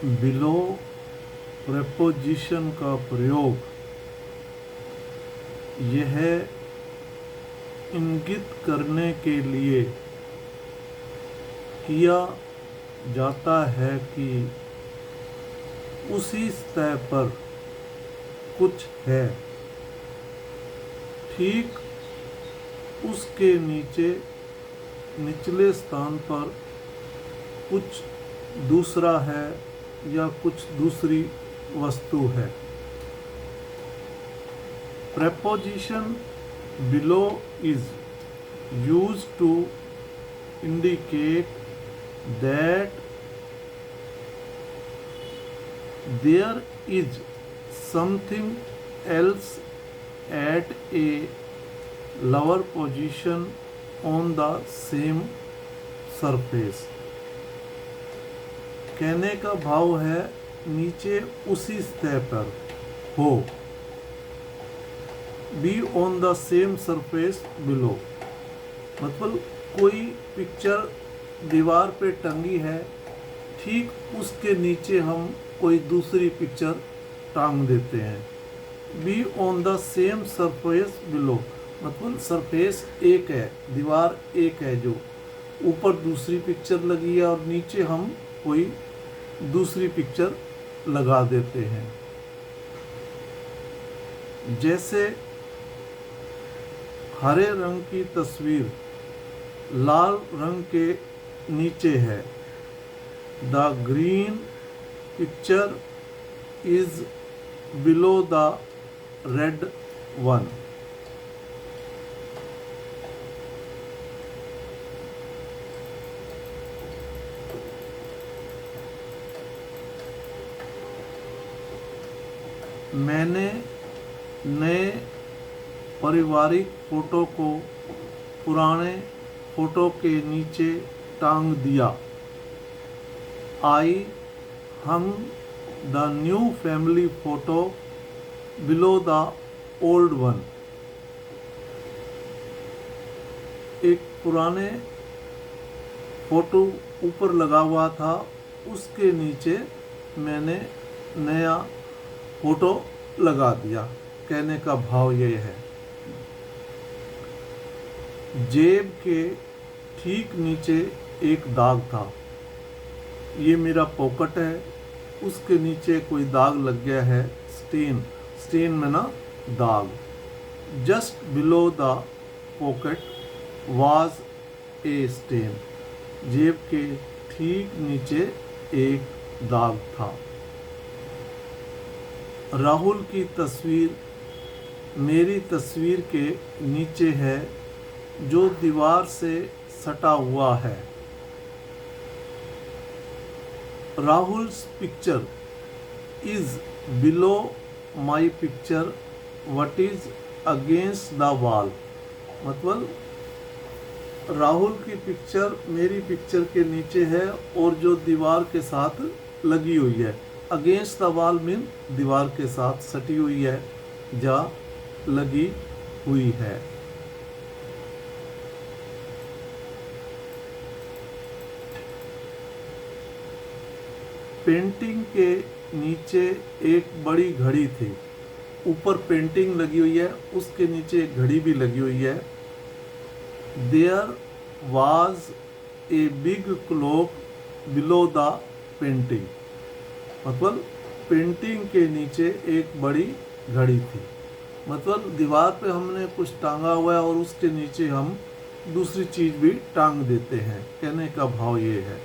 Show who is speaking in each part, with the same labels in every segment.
Speaker 1: Below preposition का प्रयोग यह इंगित करने के लिए किया जाता है कि उसी सतह पर कुछ है, ठीक उसके निचले स्थान पर कुछ दूसरा है या कुछ दूसरी वस्तु है। Preposition below is used to indicate that there is something else at a lower position on the same surface। कहने का भाव है नीचे उसी सतह पर हो, be on the same surface below, मतलब कोई पिक्चर दीवार पे टंगी है, ठीक उसके नीचे हम कोई दूसरी पिक्चर टांग देते हैं। Be on the same surface below, मतलब सरफेस एक है, दीवार एक है, जो ऊपर दूसरी पिक्चर लगी है और नीचे हम कोई दूसरी पिक्चर लगा देते हैं। जैसे हरे रंग की तस्वीर लाल रंग के नीचे है। The green picture is below the red one. मैंने नए पारिवारिक फोटो को पुराने फोटो के नीचे टांग दिया। I hung the new family photo below the old one. एक पुराने फोटो ऊपर लगा हुआ था, उसके नीचे मैंने नया फोटो लगा दिया। कहने का भाव ये है, जेब के ठीक नीचे एक दाग था। ये मेरा पॉकेट है, उसके नीचे कोई दाग लग गया है, स्टेन में ना दाग। Just below the pocket was a stain, जेब के ठीक नीचे एक दाग था। राहुल की तस्वीर मेरी तस्वीर के नीचे है, जो दीवार से सटा हुआ है। Rahul's picture is below my picture what is against the wall, मतलब राहुल की पिक्चर मेरी पिक्चर के नीचे है और जो दीवार के साथ लगी हुई है। अगेंस्ट द वॉल मीन दीवार के साथ सटी हुई है या लगी हुई है। पेंटिंग के नीचे एक बड़ी घड़ी थी। ऊपर पेंटिंग लगी हुई है, उसके नीचे एक घड़ी भी लगी हुई है। There was a big clock below the painting, मतलब पेंटिंग के नीचे एक बड़ी घड़ी थी। मतलब दीवार पे हमने कुछ टांगा हुआ है और उसके नीचे हम दूसरी चीज़ भी टांग देते हैं। कहने का भाव ये है,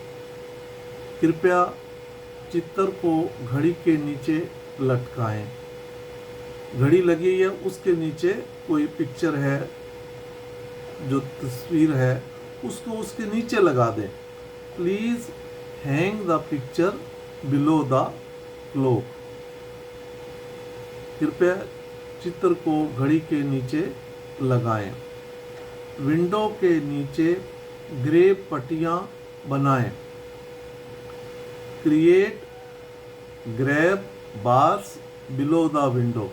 Speaker 1: कृपया चित्र को घड़ी के नीचे लटकाएं। घड़ी लगी है, उसके नीचे कोई पिक्चर है, जो तस्वीर है, उसको उसके नीचे लगा दें। Please hang the picture below the clock, कृपया चित्र को घड़ी के नीचे लगाएं। विंडो के नीचे ग्रे पट्टियाँ बनाएं। Create grab bars below the window,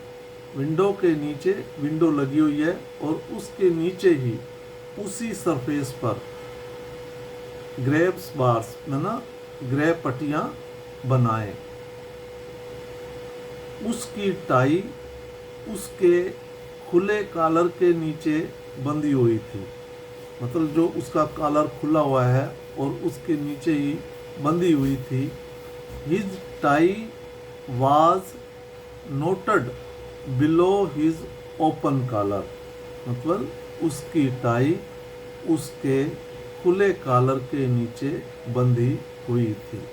Speaker 1: window के नीचे विंडो लगी हुई है और उसके नीचे ही उसी सरफेस पर ग्रैब्स बार्स में ना ग्रे पट्टियाँ बनाए। उसकी टाई उसके खुले कॉलर के नीचे बंधी हुई थी, मतलब जो उसका कॉलर खुला हुआ है और उसके नीचे ही बंधी हुई थी। His tie was knotted below his open collar, मतलब उसकी टाई उसके खुले कॉलर के नीचे बंधी हुई थी।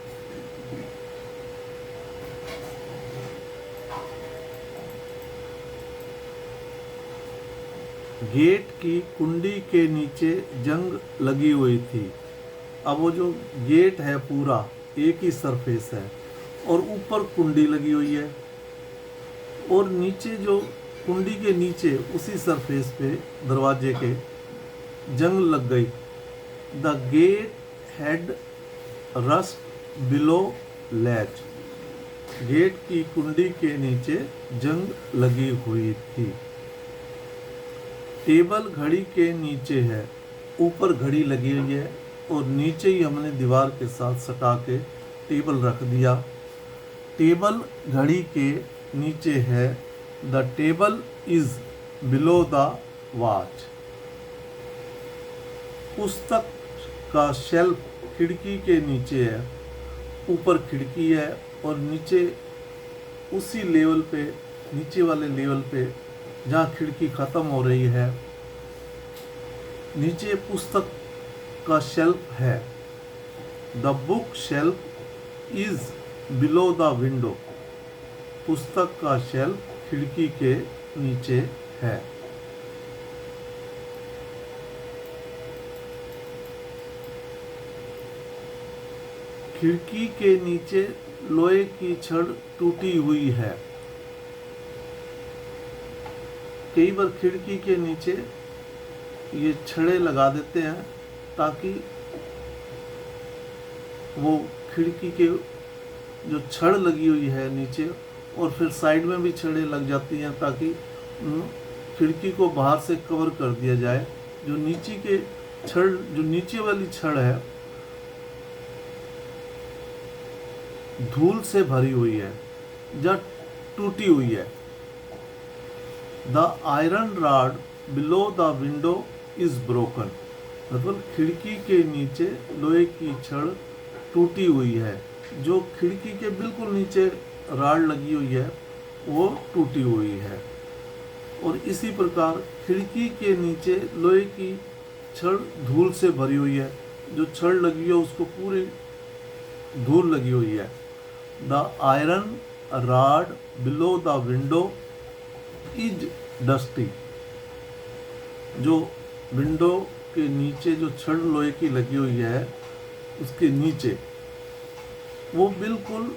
Speaker 1: गेट की कुंडी के नीचे जंग लगी हुई थी। अब वो जो गेट है पूरा एक ही सरफेस है और ऊपर कुंडी लगी हुई है, और नीचे जो कुंडी के नीचे उसी सरफेस पे दरवाजे के जंग लग गई। The gate had rust below latch, gate की कुंडी के नीचे जंग लगी हुई थी। टेबल घड़ी के नीचे है, ऊपर घड़ी लगी हुई है और नीचे ही हमने दीवार के साथ सटा के टेबल रख दिया। टेबल घड़ी के नीचे है। The table is below the watch, पुस्तक का शेल्फ खिड़की के नीचे है, ऊपर खिड़की है और नीचे उसी लेवल पे, नीचे वाले लेवल पे जहाँ खिड़की ख़त्म हो रही है, नीचे पुस्तक का शेल्फ है। The book shelf is below the window, पुस्तक का शेल्फ खिड़की के नीचे है। खिड़की के नीचे लोहे की छड़ टूटी हुई है। कई बार खिड़की के नीचे ये छड़े लगा देते हैं ताकि वो खिड़की के जो छड़ लगी हुई है नीचे, और फिर साइड में भी छड़े लग जाती हैं ताकि खिड़की को बाहर से कवर कर दिया जाए। जो नीचे के छड़, जो नीचे वाली छड़ है धूल से भरी हुई है या टूटी हुई है। The iron rod below the window is broken, मतलब खिड़की के नीचे लोहे की छड़ टूटी हुई है। जो खिड़की के बिल्कुल नीचे रॉड लगी हुई है वो टूटी हुई है। और इसी प्रकार खिड़की के नीचे लोहे की छड़ धूल से भरी हुई है, जो छड़ लगी है उसको पूरी धूल लगी हुई है। The iron rod below the window is dusty, जो विंडो के नीचे जो छड़ लोहे की लगी हुई है उसके नीचे वो बिल्कुल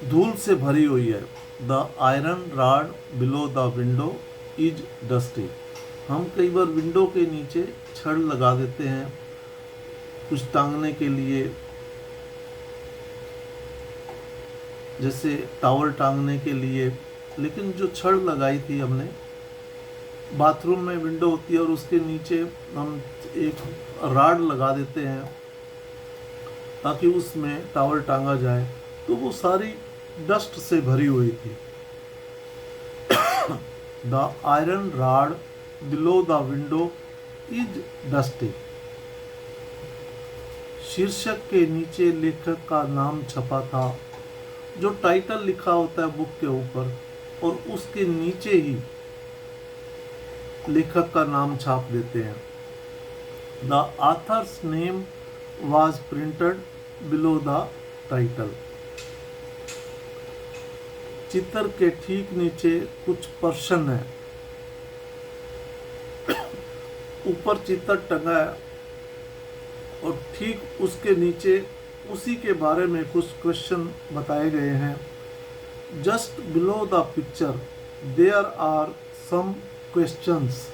Speaker 1: धूल से भरी हुई है। The iron rod below the window is dusty. हम कई बार विंडो के नीचे छड़ लगा देते हैं कुछ टांगने के लिए, जैसे टावल टांगने के लिए, लेकिन जो छड़ लगाई थी हमने, बाथरूम में विंडो होती है और उसके नीचे हम एक रॉड लगा देते हैं ताकि उसमें टावल टांगा जाए, तो वो सारी डस्ट से भरी हुई थी। The iron rod below the window is dusty. शीर्षक के नीचे लेखक का नाम छपा था। जो टाइटल लिखा होता है बुक के ऊपर और उसके नीचे ही लेखक का नाम छाप देते हैं। The author's name was printed below the title. चित्र के ठीक नीचे कुछ प्रश्न है। ऊपर चित्र टंगा है और ठीक उसके नीचे उसी के बारे में कुछ क्वेश्चन बताए गए हैं। Just below the picture there are some questions.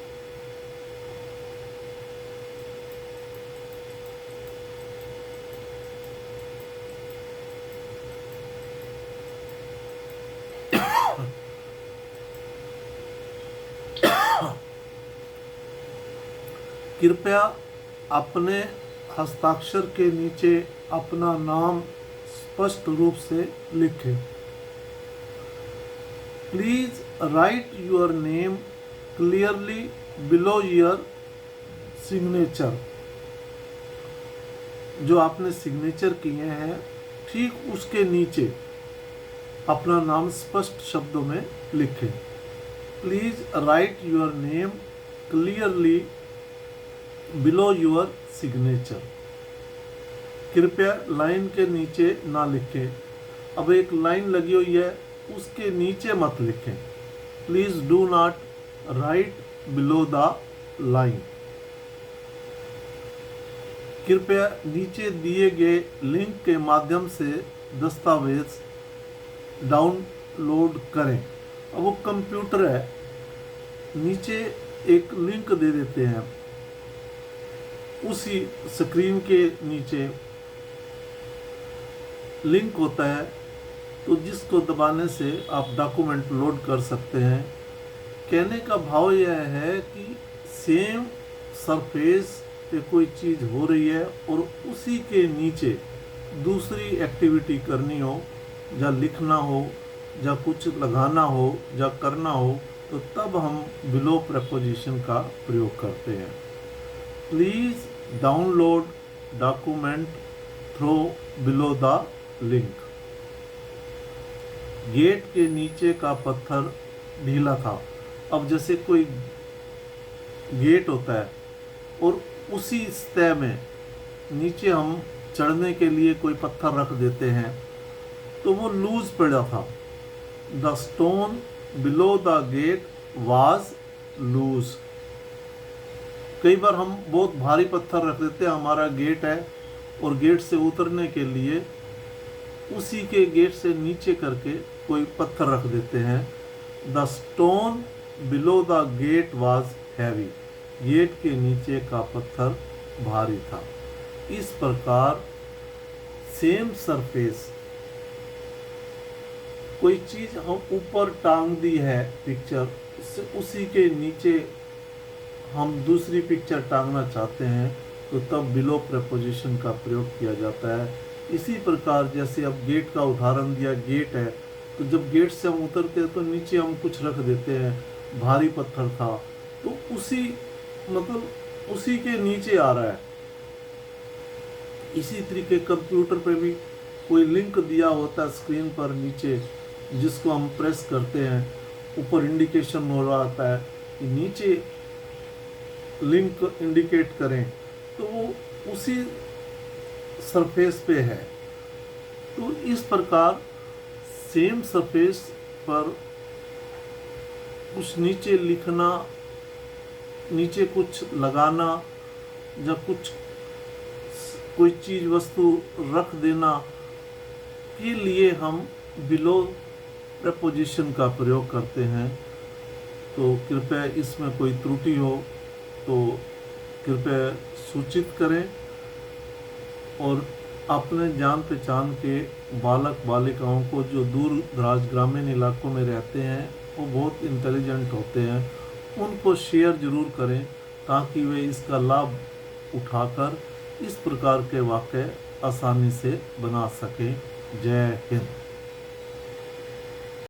Speaker 1: कृपया अपने हस्ताक्षर के नीचे अपना नाम स्पष्ट रूप से लिखें। Please right your name clearly below your signature. जो आपने सिग्नेचर किए हैं ठीक उसके नीचे अपना नाम स्पष्ट शब्दों में लिखें। Please right your name clearly below your signature. कृपया लाइन के नीचे ना लिखें। अब एक लाइन लगी हुई है उसके नीचे मत लिखें। Please do not right below the line. कृपया नीचे दिए गए लिंक के माध्यम से दस्तावेज डाउनलोड करें। अब वो कंप्यूटर है, नीचे एक लिंक दे देते हैं, उसी स्क्रीन के नीचे लिंक होता है, तो जिसको दबाने से आप डॉक्यूमेंट लोड कर सकते हैं। कहने का भाव यह है कि सेम सरफेस पे कोई चीज़ हो रही है और उसी के नीचे दूसरी एक्टिविटी करनी हो, या लिखना हो, या कुछ लगाना हो, या करना हो, तो तब हम बिलो प्रेपोजिशन का प्रयोग करते हैं। Please download document through below the link. Gate के नीचे का पत्थर ढीला था। अब जैसे कोई गेट होता है और उसी सतह में नीचे हम चढ़ने के लिए कोई पत्थर रख देते हैं, तो वो लूज पड़ा था। The stone below the gate was loose. कई बार हम बहुत भारी पत्थर रख देते हैं, हमारा गेट है और गेट से उतरने के लिए उसी के गेट से नीचे करके कोई पत्थर रख देते हैं। The stone below the gate was heavy. Gate के नीचे का पत्थर भारी था। इस प्रकार सेम सरफेस, कोई चीज़ हम ऊपर टांग दी है पिक्चर, उसी के नीचे हम दूसरी पिक्चर टांगना चाहते हैं, तो तब बिलो प्रेपोजिशन का प्रयोग किया जाता है। इसी प्रकार जैसे अब गेट का उदाहरण दिया, गेट है तो जब गेट से हम उतरते हैं तो नीचे हम कुछ रख देते हैं, भारी पत्थर था तो उसी मतलब उसी के नीचे आ रहा है। इसी तरीके कंप्यूटर पे भी कोई लिंक दिया होता है स्क्रीन पर नीचे, जिसको हम प्रेस करते हैं, ऊपर इंडिकेशन हो रहा होता है कि नीचे लिंक इंडिकेट करें, तो वो उसी सरफेस पे है। तो इस प्रकार सेम सरफेस पर कुछ नीचे लिखना, नीचे कुछ लगाना, या कुछ कोई चीज़ वस्तु रख देना के लिए हम बिलो प्रेपोजिशन का प्रयोग करते हैं। तो कृपया इसमें कोई त्रुटि हो तो कृपया सूचित करें, और अपने जान पहचान के बालक बालिकाओं को जो दूर दराज ग्रामीण इलाकों में रहते हैं, वो बहुत इंटेलिजेंट होते हैं, उनको शेयर ज़रूर करें ताकि वे इसका लाभ उठाकर इस प्रकार के वाक़े आसानी से बना सकें। जय हिंद।